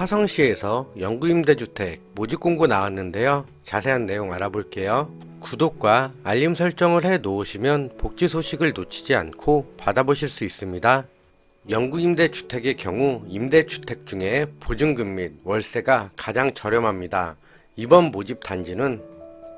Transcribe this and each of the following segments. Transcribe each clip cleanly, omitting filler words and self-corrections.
화성시에서 영구임대주택 모집 공고 나왔는데요. 자세한 내용 알아볼게요. 구독과 알림 설정을 해 놓으시면 복지 소식을 놓치지 않고 받아보실 수 있습니다. 영구임대주택의 경우 임대주택 중에 보증금 및 월세가 가장 저렴합니다. 이번 모집 단지는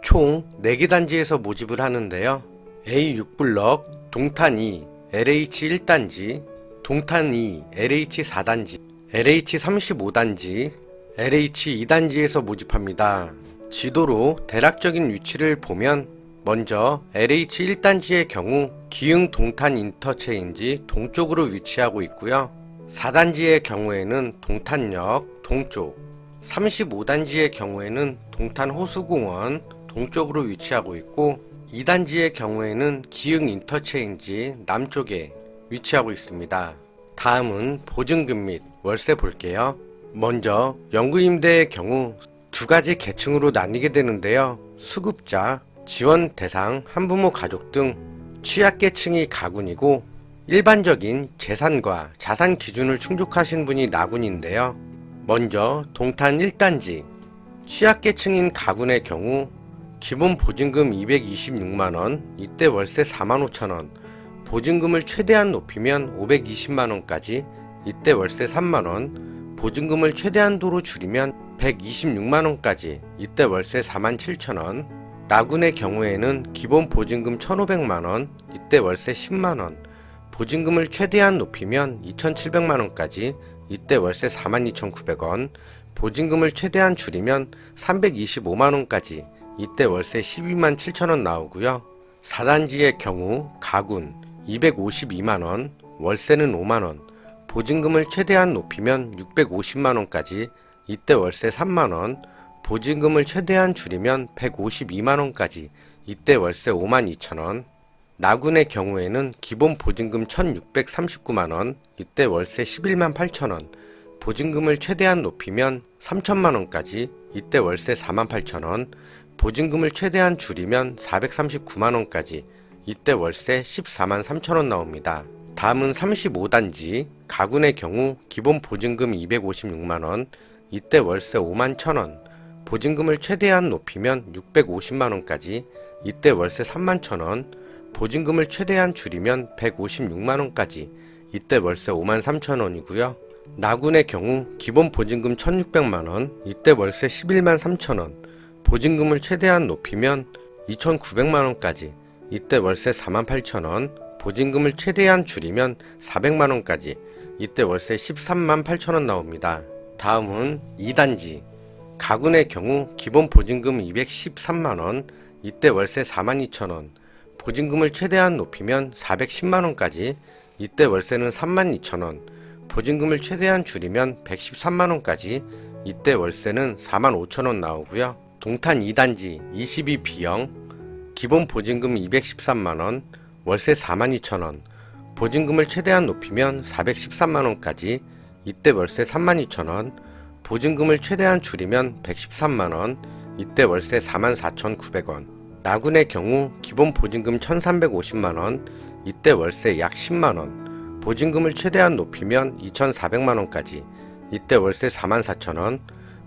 총 4개 단지에서 모집을 하는데요. A6블럭, 동탄 2, LH 1단지, 동탄 2, LH 4단지, LH 35단지, LH 2단지에서 모집합니다. 지도로 대략적인 위치를 보면 먼저 LH 1단지의 경우 기흥 동탄 인터체인지 동쪽으로 위치하고 있고요. 4단지의 경우에는 동탄역 동쪽, 35단지의 경우에는 동탄 호수공원 동쪽으로 위치하고 있고 2단지의 경우에는 기흥 인터체인지 남쪽에 위치하고 있습니다. 다음은 보증금 및 월세 볼게요. 먼저 영구임대의 경우 두 가지 계층으로 나뉘게 되는데요. 수급자, 지원 대상, 한부모 가족 등 취약계층이 가군이고 일반적인 재산과 자산 기준을 충족하신 분이 나군인데요. 먼저 동탄 1단지, 취약계층인 가군의 경우 기본 보증금 226만원, 이때 월세 45,000원, 보증금을 최대한 높이면 520만원까지, 이때 월세 3만원, 보증금을 최대한도로 줄이면 126만원까지, 이때 월세 47,000원, 나군의 경우에는 기본 보증금 1,500만원, 이때 월세 10만원, 보증금을 최대한 높이면 2,700만원까지, 이때 월세 42,900원, 보증금을 최대한 줄이면 325만원까지, 이때 월세 12만 7천원 나오고요. 4단지의 경우 가군 252만원, 월세는 5만원, 보증금을 최대한 높이면 650만원까지, 이때 월세 3만원, 보증금을 최대한 줄이면 152만원까지, 이때 월세 5만 2천원, 나군의 경우에는 기본 보증금 1639만원, 이때 월세 11만 8천원, 보증금을 최대한 높이면 3천만원까지, 이때 월세 4만 8천원, 보증금을 최대한 줄이면 439만원까지, 이때 월세 14만 3천원 나옵니다. 다음은 35단지, 가군의 경우 기본 보증금 256만원, 이때 월세 5만 1천원, 보증금을 최대한 높이면 650만원까지, 이때 월세 3만 1천원, 보증금을 최대한 줄이면 156만원까지, 이때 월세 5만 3천원이고요. 나군의 경우 기본 보증금 1600만원, 이때 월세 11만 3천원, 보증금을 최대한 높이면 2,900만원까지, 이때 월세 4만 8천원, 보증금을 최대한 줄이면 400만원까지, 이때 월세 13만 8천원 나옵니다. 다음은 2단지, 가군의 경우 기본 보증금 213만원, 이때 월세 4만 2천원, 보증금을 최대한 높이면 410만원까지, 이때 월세는 3만 2천원, 보증금을 최대한 줄이면 113만원까지, 이때 월세는 4만 5천원 나오고요. 동탄 2단지 22B형, 기본 보증금 213만원, 월세 4만 2천원, 보증금을 최대한 높이면 413만원까지, 이때 월세 3만 2천원, 보증금을 최대한 줄이면 113만원, 이때 월세 4만 4,900원. 나군의 경우 기본 보증금 1,350만원, 이때 월세 약 10만원, 보증금을 최대한 높이면 2,400만원까지, 이때 월세 4만 4천원,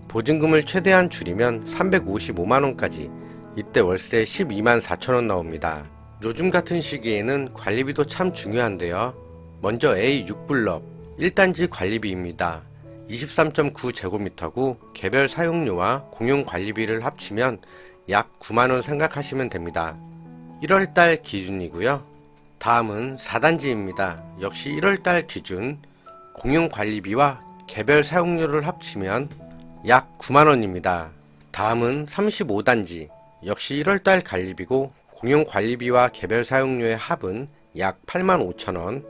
보증금을 최대한 줄이면 355만원까지, 이때 월세 12만 4천원 나옵니다. 요즘 같은 시기에는 관리비도 참 중요한데요. 먼저 A6블럭 1단지 관리비입니다. 23.9제곱미터고 개별 사용료와 공용 관리비를 합치면 약 9만원 생각하시면 됩니다. 1월달 기준이고요. 다음은 4단지입니다. 역시 1월달 기준, 공용 관리비와 개별 사용료를 합치면 약 9만원입니다. 다음은 35단지, 역시 1월달 관리비고 공용 관리비와 개별 사용료의 합은 약 8만 5천원.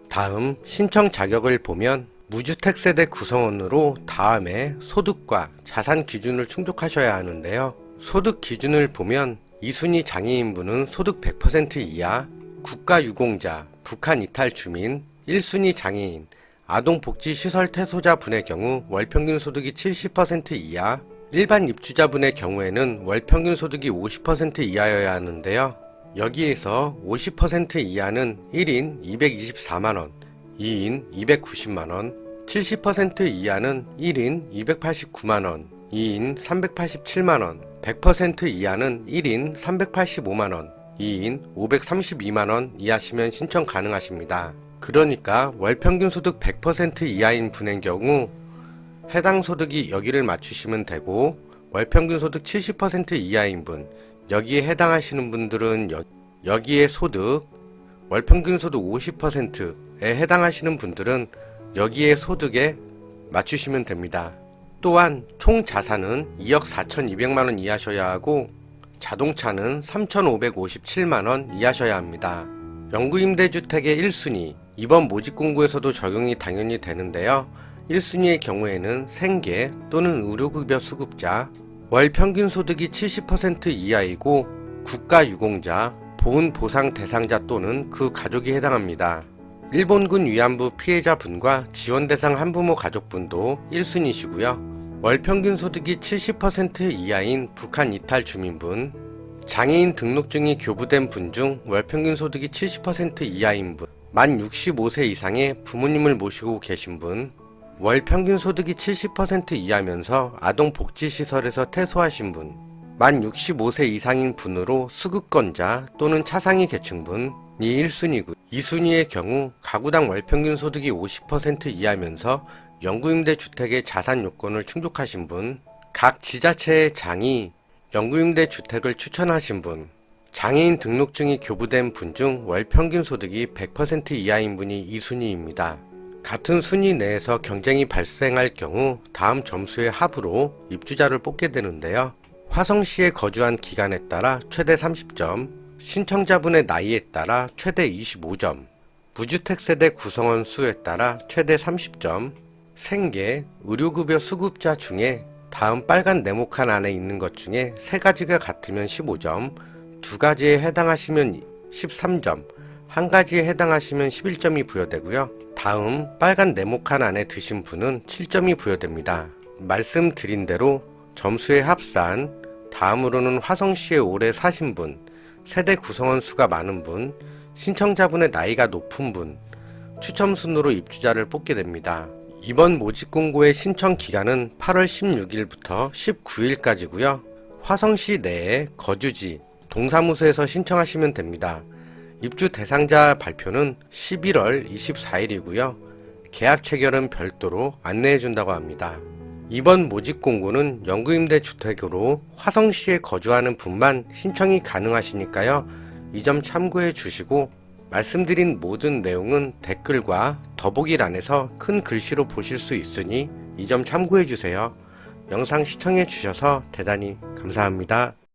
다음 신청 자격을 보면 무주택 세대 구성원으로 다음에 소득과 자산 기준을 충족하셔야 하는데요. 소득 기준을 보면 2순위 장애인분은 소득 100% 이하, 국가유공자, 북한 이탈 주민, 1순위 장애인, 아동복지시설 퇴소자분의 경우 월평균 소득이 70% 이하, 일반 입주자분의 경우에는 월평균 소득이 50% 이하여야 하는데요. 여기에서 50% 이하는 1인 224만원, 2인 290만원, 70% 이하는 1인 289만원, 2인 387만원, 100% 이하는 1인 385만원, 2인 532만원 이하시면 신청 가능하십니다. 그러니까 월평균 소득 100% 이하인 분의 경우 해당 소득이 여기를 맞추시면 되고, 월평균 소득 70% 이하인 분, 여기에 해당하시는 분들은 여기에 소득, 월평균 소득 50%에 해당하시는 분들은 여기에 소득에 맞추시면 됩니다. 또한 총 자산은 2억 4,200만원 이하셔야 하고, 자동차는 3,557만원 이하셔야 합니다. 영구임대주택의 1순위, 이번 모집공고에서도 적용이 당연히 되는데요. 1순위의 경우에는 생계 또는 의료급여 수급자, 월평균 소득이 70% 이하이고 국가유공자, 보훈보상 대상자 또는 그 가족이 해당합니다. 일본군 위안부 피해자분과 지원대상 한부모 가족분도 1순위시고요. 월평균 소득이 70% 이하인 북한 이탈 주민분, 장애인 등록증이 교부된 분 중 월평균 소득이 70% 이하인 분, 만 65세 이상의 부모님을 모시고 계신 분, 월평균 소득이 70% 이하면서 아동복지시설에서 퇴소하신 분, 만 65세 이상인 분으로 수급권자 또는 차상위 계층분이 1순위고, 2순위의 경우 가구당 월평균 소득이 50% 이하면서 영구임대주택의 자산 요건을 충족하신 분, 각 지자체의 장이 영구임대주택을 추천하신 분, 장애인 등록증이 교부된 분 중 월평균 소득이 100% 이하인 분이 2순위입니다. 같은 순위 내에서 경쟁이 발생할 경우 다음 점수의 합으로 입주자를 뽑게 되는데요. 화성시에 거주한 기간에 따라 최대 30점, 신청자분의 나이에 따라 최대 25점, 무주택 세대 구성원 수에 따라 최대 30점, 생계, 의료급여 수급자 중에 다음 빨간 네모칸 안에 있는 것 중에 3가지가 같으면 15점, 2가지에 해당하시면 13점, 1가지에 해당하시면 11점이 부여되고요. 다음 빨간 네모칸 안에 드신 분은 7점이 부여됩니다. 말씀드린 대로 점수의 합산, 다음으로는 화성시에 오래 사신 분, 세대 구성원 수가 많은 분, 신청자분의 나이가 높은 분, 추첨 순으로 입주자를 뽑게 됩니다. 이번 모집공고의 신청 기간은 8월 16일부터 19일까지고요. 화성시 내에 거주지, 동사무소에서 신청하시면 됩니다. 입주 대상자 발표는 11월 24일이고요. 계약 체결은 별도로 안내해준다고 합니다. 이번 모집공고는 영구임대주택으로 화성시에 거주하는 분만 신청이 가능하시니까요. 이 점 참고해 주시고, 말씀드린 모든 내용은 댓글과 더보기란에서 큰 글씨로 보실 수 있으니 이 점 참고해 주세요. 영상 시청해 주셔서 대단히 감사합니다.